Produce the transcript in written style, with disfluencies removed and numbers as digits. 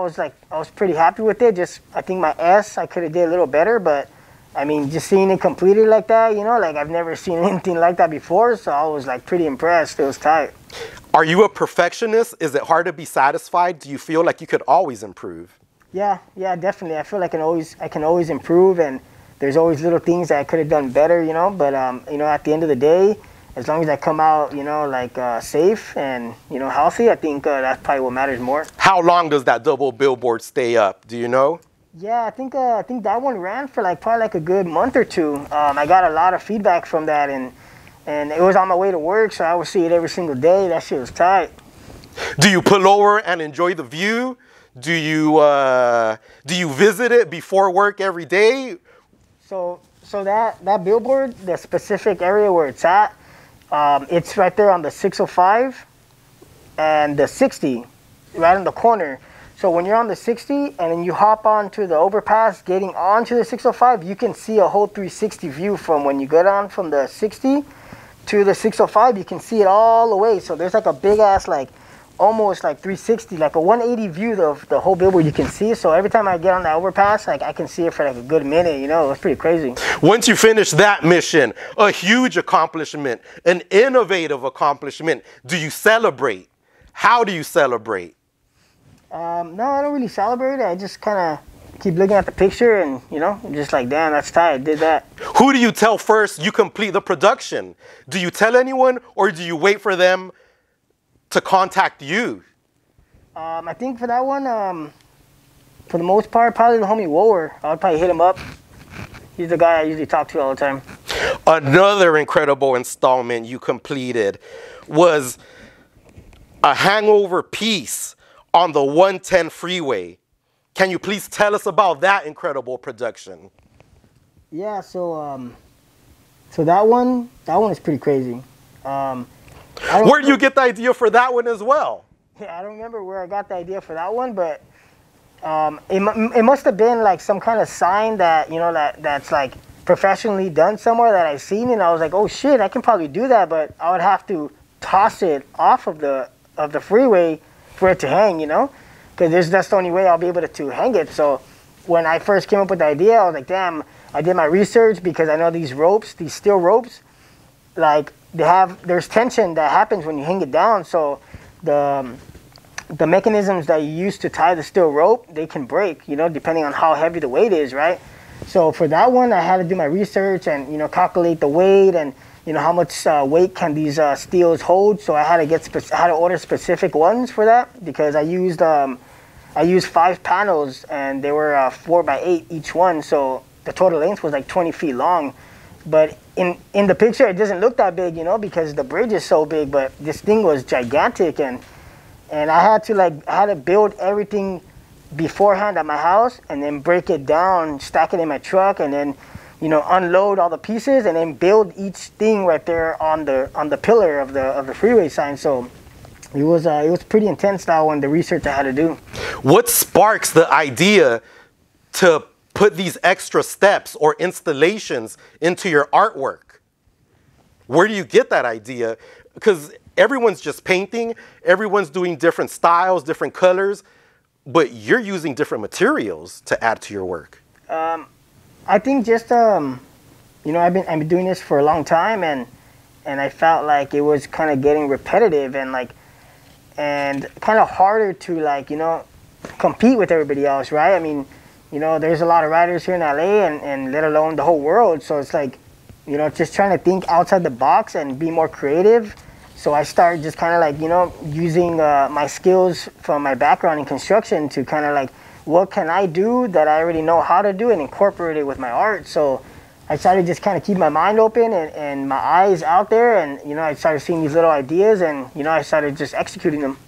I was pretty happy with it. Just, I think my S, I could have did a little better, but I mean, just seeing it completed like that, you know, like I've never seen anything like that before. So I was like pretty impressed. It was tight. Are you a perfectionist? Is it hard to be satisfied? Do you feel like you could always improve? Yeah, definitely. I feel like I can always improve, and there's always little things that I could have done better, you know. But you know, at the end of the day, as long as I come out, you know, like safe and, you know, healthy, I think that's probably what matters more. How long does that double billboard stay up? Do you know? Yeah, I think that one ran for like probably like a good month or two. I got a lot of feedback from that, and it was on my way to work, so I would see it every single day. That shit was tight. Do you pull over and enjoy the view? Do you visit it before work every day? So that billboard, the specific area where it's at, it's right there on the 605 and the 60, right on the corner. So when you're on the 60 and then you hop onto the overpass getting onto the 605, you can see a whole 360 view from when you go down from the 60 to the 605. You can see it all the way. So there's like a big ass, like almost like 360, like a 180 view of the whole billboard you can see. So every time I get on that overpass, like I can see it for like a good minute, you know. It was pretty crazy. Once you finish that mission, a huge accomplishment, an innovative accomplishment, do you celebrate? How do you celebrate? No, I don't really celebrate it. I just kind of keep looking at the picture and, you know, just like, damn, that's tight, I did that. Who do you tell first you complete the production? Do you tell anyone, or do you wait for them to contact you? I think for that one, for the most part, probably the homie Wower. I would probably hit him up. He's the guy I usually talk to all the time. Another incredible installment you completed was a Hangover piece on the 110 freeway. Can you please tell us about that incredible production? Yeah, so that one is pretty crazy. Where did you get the idea for that one as well? Yeah, I don't remember where I got the idea for that one, but it must have been like some kind of sign that, you know, that's like professionally done somewhere that I've seen, and I was like, oh shit, I can probably do that, but I would have to toss it off of the freeway for it to hang, you know, because that's the only way I'll be able to hang it. So when I first came up with the idea, I was like, damn, I did my research, because I know these ropes, these steel ropes, like there's tension that happens when you hang it down. So the mechanisms that you use to tie the steel rope, they can break, you know, depending on how heavy the weight is, right? So for that one, I had to do my research and, you know, calculate the weight and, you know, how much weight can these steels hold. So I had to order specific ones for that, because I used 5 panels, and they were 4x8 each one. So the total length was like 20 feet long. But in the picture, it doesn't look that big, you know, because the bridge is so big. But this thing was gigantic, and I had to build everything beforehand at my house, and then break it down, stack it in my truck, and then, you know, unload all the pieces, and then build each thing right there on the pillar of the freeway sign. So it was pretty intense, that one, the research I had to do. What sparks the idea to put these extra steps or installations into your artwork? Where do you get that idea? Because everyone's just painting, everyone's doing different styles, different colors, but you're using different materials to add to your work. I think just, you know, I've been doing this for a long time, and I felt like it was kind of getting repetitive and kind of harder to, like, you know, compete with everybody else, right? I mean, you know, there's a lot of writers here in LA and let alone the whole world. So it's like, you know, just trying to think outside the box and be more creative. So I started just kind of like, you know, using my skills from my background in construction to kind of like, what can I do that I already know how to do and incorporate it with my art. So I started just kind of keep my mind open and my eyes out there, and, you know, I started seeing these little ideas, and, you know, I started just executing them.